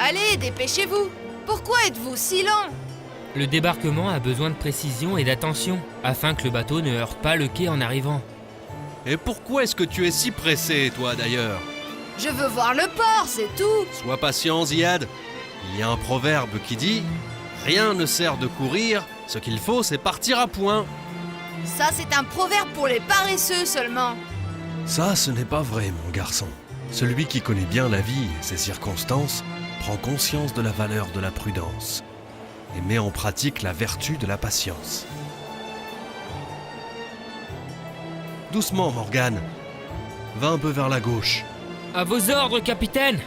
Allez, dépêchez-vous. Pourquoi êtes-vous si lent? Le débarquement a besoin de précision et d'attention, afin que le bateau ne heurte pas le quai en arrivant. Et pourquoi est-ce que tu es si pressé, toi, d'ailleurs? Je veux voir le port, c'est tout. Sois patient, Ziad. Il y a un proverbe qui dit « Rien ne sert de courir, ce qu'il faut, c'est partir à point. Ça, c'est un proverbe pour les paresseux seulement. » Ça, ce n'est pas vrai, mon garçon. Celui qui connaît bien la vie et ses circonstances prend conscience de la valeur de la prudence et met en pratique la vertu de la patience. Doucement, Morgane. Va un peu vers la gauche. À vos ordres, capitaine!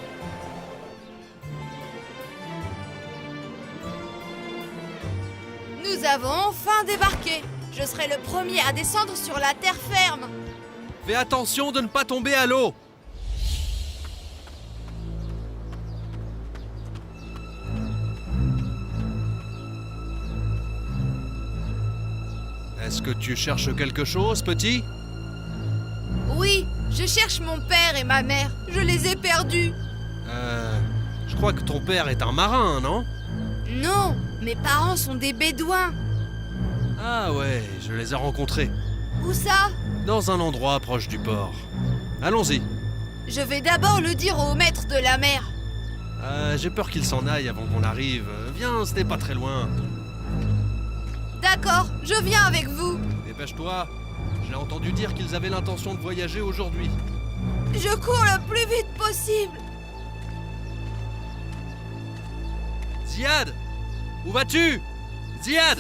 Nous avons enfin débarqué. Je serai le premier à descendre sur la terre ferme. Fais attention de ne pas tomber à l'eau. Est-ce que tu cherches quelque chose, petit? Oui, je cherche mon père et ma mère. Je les ai perdus. Je crois que ton père est un marin, non? Non, mes parents sont des bédouins. Ah ouais, je les ai rencontrés. Où ça? Dans un endroit proche du port. Allons-y. Je vais d'abord le dire au maître de la mer. J'ai peur qu'il s'en aille avant qu'on arrive. Viens, ce n'est pas très loin. D'accord, je viens avec vous. Dépêche-toi. J'ai entendu dire qu'ils avaient l'intention de voyager aujourd'hui. Je cours le plus vite possible. Ziad! Où vas-tu? Ziad!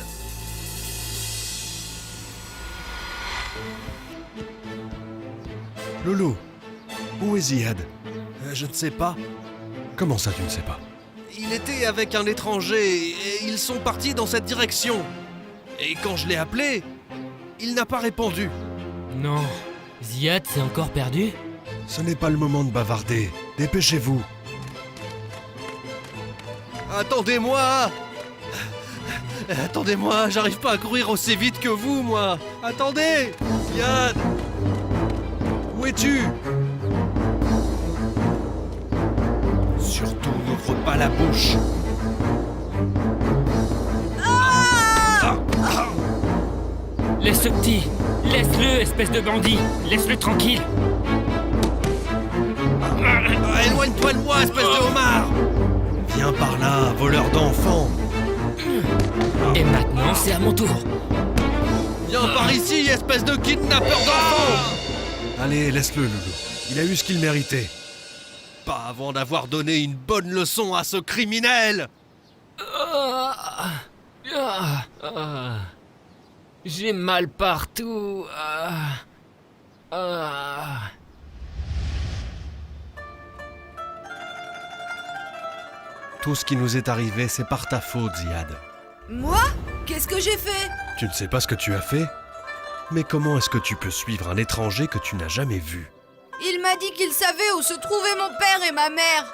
Loulou, où est Ziad? Je ne sais pas. Comment ça, tu ne sais pas? Il était avec un étranger et ils sont partis dans cette direction. Et quand je l'ai appelé, il n'a pas répondu. Non, Ziad s'est encore perdu? Ce n'est pas le moment de bavarder. Dépêchez-vous. Attendez-moi! Attendez-moi, j'arrive pas à courir aussi vite que vous, moi! Attendez! Ziad! Où es-tu? Surtout, n'ouvre pas la bouche! Laisse ce petit! Laisse-le, espèce de bandit! Laisse-le tranquille! Éloigne-toi de moi, espèce de homard! Viens par là, voleur d'enfants. Et maintenant, c'est à mon tour! Viens par ici, espèce de kidnappeur d'enfants! Allez, laisse-le, Loulou. Il a eu ce qu'il méritait. Pas avant d'avoir donné une bonne leçon à ce criminel! J'ai mal partout. Tout ce qui nous est arrivé, c'est par ta faute, Ziad. Moi? Qu'est-ce que j'ai fait? Tu ne sais pas ce que tu as fait? Mais comment est-ce que tu peux suivre un étranger que tu n'as jamais vu? Il m'a dit qu'il savait où se trouvaient mon père et ma mère.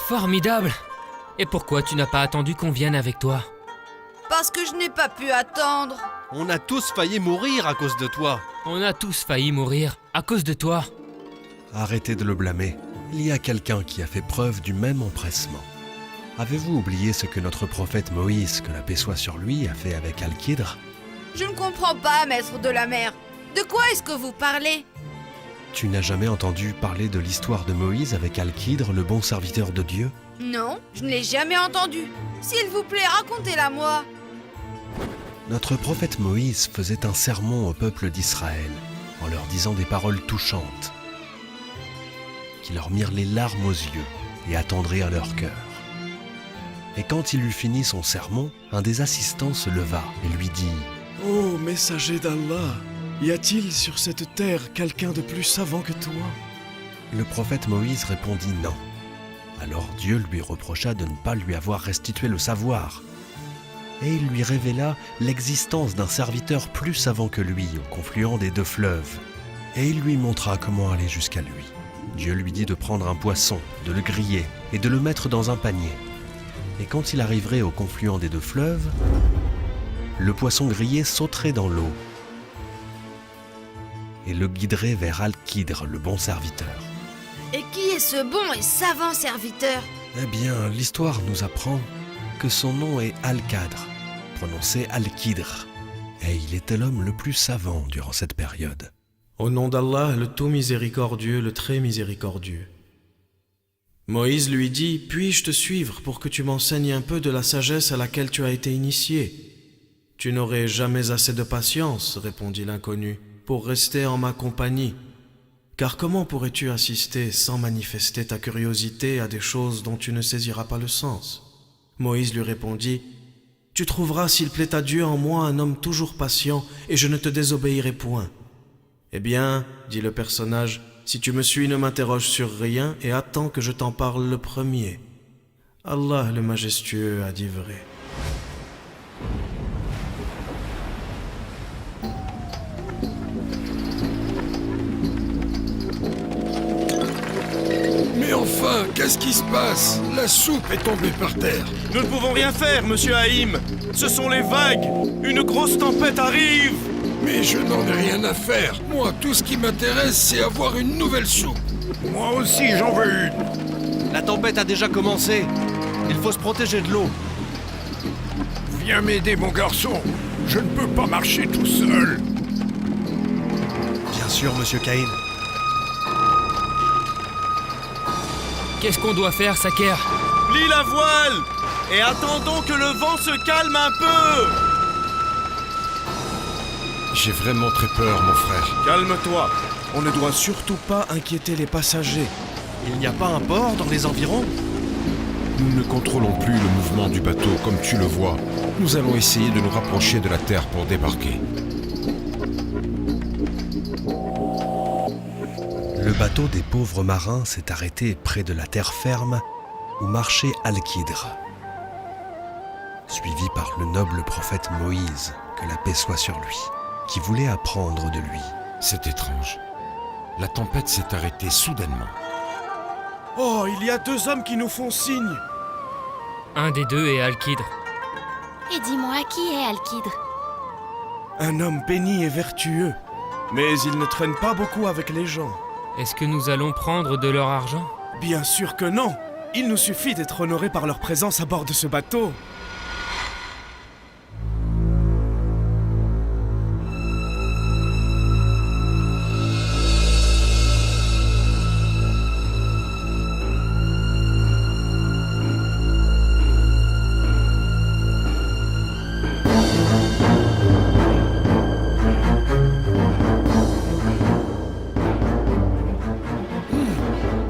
Formidable! Et pourquoi tu n'as pas attendu qu'on vienne avec toi? Parce que je n'ai pas pu attendre. On a tous failli mourir à cause de toi. On a tous failli mourir à cause de toi. Arrêtez de le blâmer. Il y a quelqu'un qui a fait preuve du même empressement. Avez-vous oublié ce que notre prophète Moïse, que la paix soit sur lui, a fait avec Al-Kidr? Je ne comprends pas, maître de la mer. De quoi est-ce que vous parlez? Tu n'as jamais entendu parler de l'histoire de Moïse avec Al-Kidr, le bon serviteur de Dieu? Non, je ne l'ai jamais entendu. S'il vous plaît, racontez-la moi. Notre prophète Moïse faisait un sermon au peuple d'Israël, en leur disant des paroles touchantes, qui leur mirent les larmes aux yeux et attendrirent leur cœur. Et quand il eut fini son sermon, un des assistants se leva et lui dit « Ô messager d'Allah, y a-t-il sur cette terre quelqu'un de plus savant que toi ?» Le prophète Moïse répondit non. Alors Dieu lui reprocha de ne pas lui avoir restitué le savoir. Et il lui révéla l'existence d'un serviteur plus savant que lui au confluent des deux fleuves. Et il lui montra comment aller jusqu'à lui. Dieu lui dit de prendre un poisson, de le griller et de le mettre dans un panier. Et quand il arriverait au confluent des deux fleuves, le poisson grillé sauterait dans l'eau et le guiderait vers Al-Kidr, le bon serviteur. Et qui est ce bon et savant serviteur? Eh bien, l'histoire nous apprend que son nom est Al-Qadr, prononcé Al-Qidr, et il était l'homme le plus savant durant cette période. Au nom d'Allah, le tout miséricordieux, le très miséricordieux. Moïse lui dit, « Puis-je te suivre pour que tu m'enseignes un peu de la sagesse à laquelle tu as été initié ?»« Tu n'aurais jamais assez de patience, répondit l'inconnu, pour rester en ma compagnie. Car comment pourrais-tu assister sans manifester ta curiosité à des choses dont tu ne saisiras pas le sens ?» Moïse lui répondit, « Tu trouveras, s'il plaît à Dieu, en moi un homme toujours patient, et je ne te désobéirai point. » « Eh bien, dit le personnage, si tu me suis, ne m'interroge sur rien et attends que je t'en parle le premier. Allah le majestueux a dit vrai. Mais enfin, qu'est-ce qui se passe? La soupe est tombée par terre. Nous ne pouvons rien faire, monsieur Haïm. Ce sont les vagues. Une grosse tempête arrive. Mais je n'en ai rien à faire. Moi, tout ce qui m'intéresse, c'est avoir une nouvelle soupe. Moi aussi, j'en veux une. La tempête a déjà commencé. Il faut se protéger de l'eau. Viens m'aider, mon garçon. Je ne peux pas marcher tout seul. Bien sûr, monsieur Caïn. Qu'est-ce qu'on doit faire, Saker? Plie la voile et attendons que le vent se calme un peu. J'ai vraiment très peur, mon frère. Calme-toi. On ne doit surtout pas inquiéter les passagers. Il n'y a pas un port dans les environs? Nous ne contrôlons plus le mouvement du bateau comme tu le vois. Nous allons essayer de nous rapprocher de la terre pour débarquer. Le bateau des pauvres marins s'est arrêté près de la terre ferme où marchait Al-Qidr, suivi par le noble prophète Moïse, que la paix soit sur lui, qui voulait apprendre de lui. C'est étrange. La tempête s'est arrêtée soudainement. Oh, il y a deux hommes qui nous font signe. Un des deux est Al-Qidr. Et dis-moi, qui est Al-Qidr? Un homme béni et vertueux. Mais il ne traîne pas beaucoup avec les gens. Est-ce que nous allons prendre de leur argent? Bien sûr que non. Il nous suffit d'être honorés par leur présence à bord de ce bateau.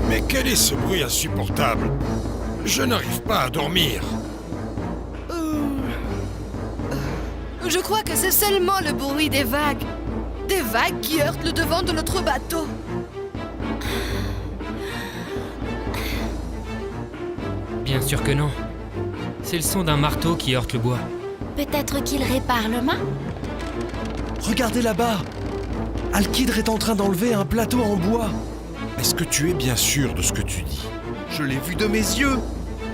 Mais quel est ce bruit insupportable? Je n'arrive pas à dormir. Je crois que c'est seulement le bruit des vagues. Des vagues qui heurtent le devant de notre bateau. Bien sûr que non. C'est le son d'un marteau qui heurte le bois. Peut-être qu'il répare le mât? Regardez là-bas! Al-Qidr est en train d'enlever un plateau en bois. Est-ce que tu es bien sûr de ce que tu dis? Je l'ai vu de mes yeux.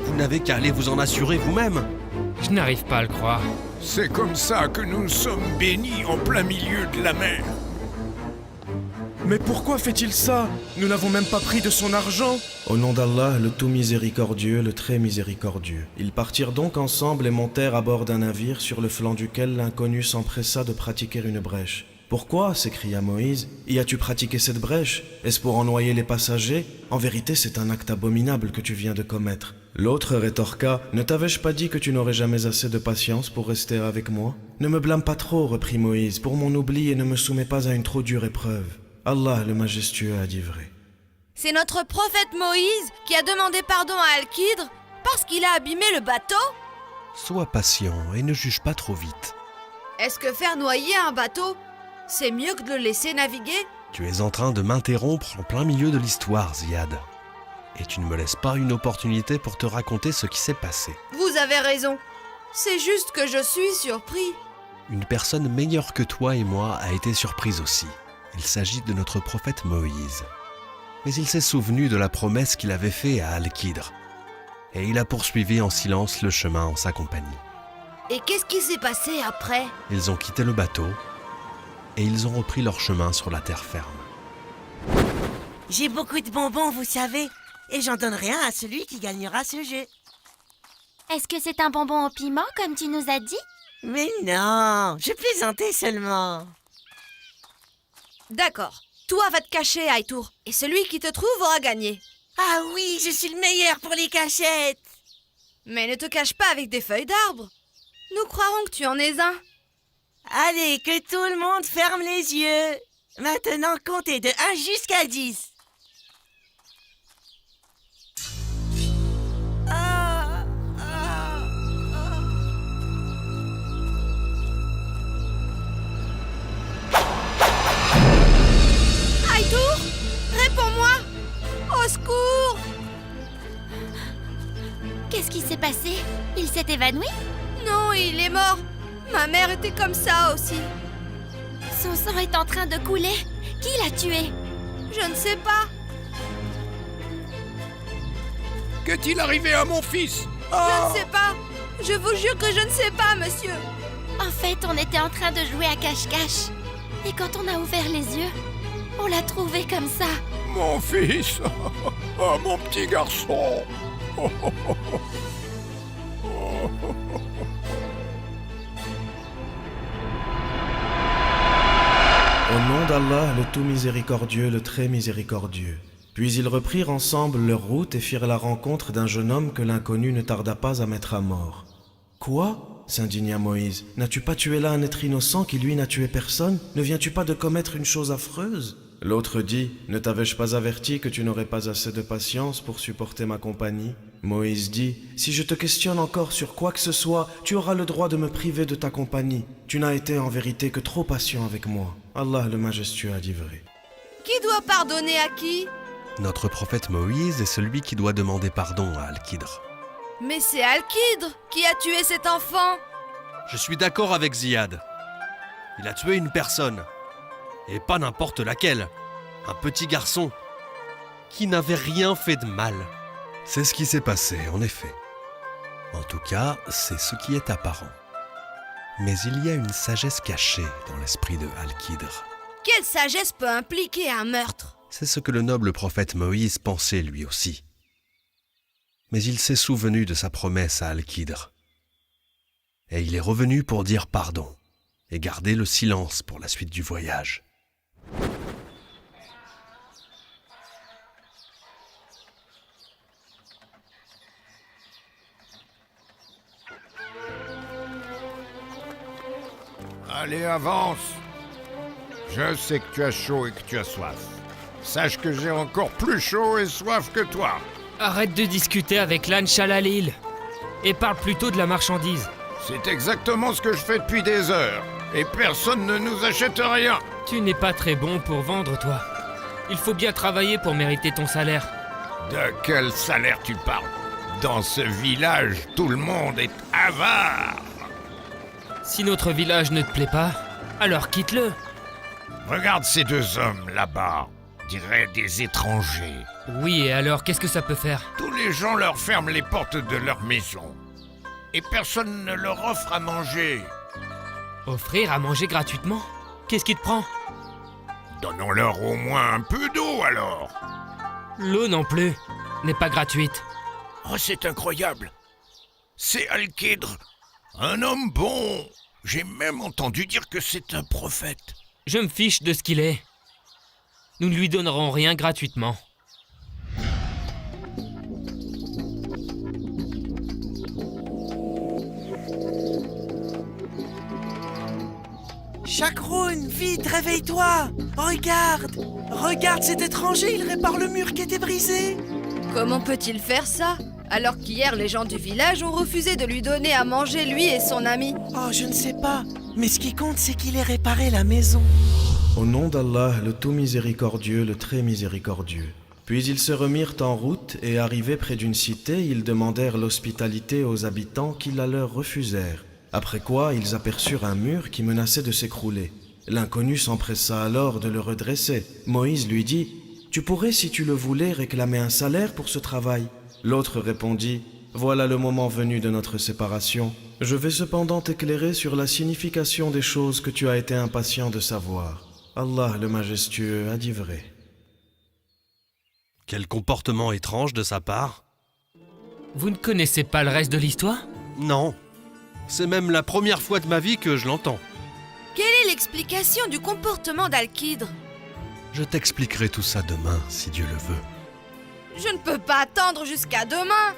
Vous n'avez qu'à aller vous en assurer vous-même. Je n'arrive pas à le croire. C'est comme ça que nous sommes bénis en plein milieu de la mer. Mais pourquoi fait-il ça? Nous n'avons même pas pris de son argent. Au nom d'Allah, le tout miséricordieux, le très miséricordieux. Ils partirent donc ensemble et montèrent à bord d'un navire sur le flanc duquel l'inconnu s'empressa de pratiquer une brèche. « Pourquoi » s'écria Moïse. « Y as-tu pratiqué cette brèche? Est-ce pour en noyer les passagers? En vérité, c'est un acte abominable que tu viens de commettre. » L'autre rétorqua. « Ne t'avais-je pas dit que tu n'aurais jamais assez de patience pour rester avec moi? »« Ne me blâme pas trop, reprit Moïse, pour mon oubli et ne me soumets pas à une trop dure épreuve. Allah le majestueux a dit vrai. » C'est notre prophète Moïse qui a demandé pardon à Al-Qidr parce qu'il a abîmé le bateau? Sois patient et ne juge pas trop vite. Est-ce que faire noyer un bateau, c'est mieux que de le laisser naviguer? Tu es en train de m'interrompre en plein milieu de l'histoire, Ziad. Et tu ne me laisses pas une opportunité pour te raconter ce qui s'est passé. Vous avez raison. C'est juste que je suis surpris. Une personne meilleure que toi et moi a été surprise aussi. Il s'agit de notre prophète Moïse. Mais il s'est souvenu de la promesse qu'il avait faite à Al-Qidr. Et il a poursuivi en silence le chemin en sa compagnie. Et qu'est-ce qui s'est passé après? Ils ont quitté le bateau et ils ont repris leur chemin sur la terre ferme. J'ai beaucoup de bonbons, vous savez. et j'en donnerai un à celui qui gagnera ce jeu. Est-ce que c'est un bonbon au piment, comme tu nous as dit? Mais non, je plaisantais seulement. D'accord. Toi, va te cacher, Aitour. Et celui qui te trouve aura gagné. Ah oui, je suis le meilleur pour les cachettes. Mais ne te cache pas avec des feuilles d'arbre. Nous croirons que tu en es un. Allez, que tout le monde ferme les yeux. Maintenant, comptez de 1 jusqu'à 10. Ah, ah, ah. Aitour, réponds-moi. Au secours. Qu'est-ce qui s'est passé? Il s'est évanoui? Non, il est mort. Ma mère était comme ça aussi. Son sang est en train de couler. Qui l'a tué? Je ne sais pas. Qu'est-il arrivé à mon fils? Je ne sais pas. Je vous jure que je ne sais pas, monsieur. En fait, on était en train de jouer à cache-cache. Et quand on a ouvert les yeux, on l'a trouvé comme ça. Mon fils. Oh, mon petit garçon. Au nom d'Allah, le tout miséricordieux, le très miséricordieux. Puis ils reprirent ensemble leur route et firent la rencontre d'un jeune homme que l'inconnu ne tarda pas à mettre à mort. Quoi? S'indigna Moïse. N'as-tu pas tué là un être innocent qui lui n'a tué personne? Ne viens-tu pas de commettre une chose affreuse? L'autre dit, ne t'avais-je pas averti que tu n'aurais pas assez de patience pour supporter ma compagnie? Moïse dit, si je te questionne encore sur quoi que ce soit, tu auras le droit de me priver de ta compagnie. Tu n'as été en vérité que trop patient avec moi. Allah le majestueux a dit vrai. Qui doit pardonner à qui? Notre prophète Moïse est celui qui doit demander pardon à Al-Qidr. Mais c'est Al-Qidr qui a tué cet enfant. Je suis d'accord avec Ziad. Il a tué une personne. Et pas n'importe laquelle. Un petit garçon qui n'avait rien fait de mal. C'est ce qui s'est passé, en effet. En tout cas, c'est ce qui est apparent. Mais il y a une sagesse cachée dans l'esprit de Al-Qidr. Quelle sagesse peut impliquer un meurtre? C'est ce que le noble prophète Moïse pensait lui aussi. Mais il s'est souvenu de sa promesse à Al-Qidr. Et il est revenu pour dire pardon et garder le silence pour la suite du voyage. Allez, avance. Je sais que tu as chaud et que tu as soif. Sache que j'ai encore plus chaud et soif que toi. Arrête de discuter avec l'âne Chalalil et parle plutôt de la marchandise. C'est exactement ce que je fais depuis des heures. Et personne ne nous achète rien. Tu n'es pas très bon pour vendre, toi. Il faut bien travailler pour mériter ton salaire. De quel salaire tu parles? Dans ce village, tout le monde est avare. Si notre village ne te plaît pas, alors quitte-le. Regarde ces deux hommes là-bas. Dirait des étrangers. Oui, et alors, qu'est-ce que ça peut faire? Tous les gens leur ferment les portes de leur maison. Et personne ne leur offre à manger. Offrir à manger gratuitement? Qu'est-ce qui te prend? Donnons-leur au moins un peu d'eau alors. L'eau non plus n'est pas gratuite. Oh, c'est incroyable. C'est Al-Qidr, un homme bon. J'ai même entendu dire que c'est un prophète. Je me fiche de ce qu'il est. Nous ne lui donnerons rien gratuitement. Chakroun, vite, réveille-toi. Regarde cet étranger, il répare le mur qui était brisé. Comment peut-il faire ça? Alors qu'hier, les gens du village ont refusé de lui donner à manger, lui et son ami. Oh, je ne sais pas. Mais ce qui compte, c'est qu'il ait réparé la maison. Au nom d'Allah, le tout miséricordieux, le très miséricordieux. Puis ils se remirent en route et arrivés près d'une cité, ils demandèrent l'hospitalité aux habitants qui la leur refusèrent. Après quoi, ils aperçurent un mur qui menaçait de s'écrouler. L'inconnu s'empressa alors de le redresser. Moïse lui dit, « Tu pourrais, si tu le voulais, réclamer un salaire pour ce travail. » L'autre répondit, « Voilà le moment venu de notre séparation. Je vais cependant t'éclairer sur la signification des choses que tu as été impatient de savoir. Allah le majestueux a dit vrai. » Quel comportement étrange de sa part. Vous ne connaissez pas le reste de l'histoire? Non. C'est même la première fois de ma vie que je l'entends. Quelle est l'explication du comportement d'Alkidre? Je t'expliquerai tout ça demain, si Dieu le veut. Je ne peux pas attendre jusqu'à demain.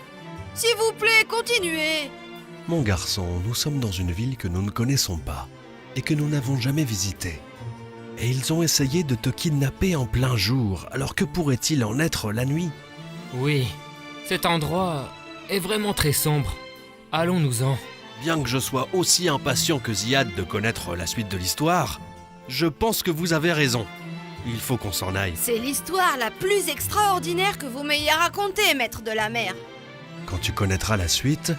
S'il vous plaît, continuez. Mon garçon, nous sommes dans une ville que nous ne connaissons pas et que nous n'avons jamais visitée. Et ils ont essayé de te kidnapper en plein jour, alors que pourrait-il en être la nuit? Oui, cet endroit est vraiment très sombre. Allons-nous-en. Bien que je sois aussi impatient que Ziad de connaître la suite de l'histoire, je pense que vous avez raison. Il faut qu'on s'en aille. C'est l'histoire la plus extraordinaire que vous m'ayez racontée, maître de la mer. Quand tu connaîtras la suite,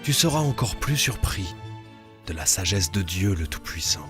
tu seras encore plus surpris de la sagesse de Dieu le Tout-Puissant.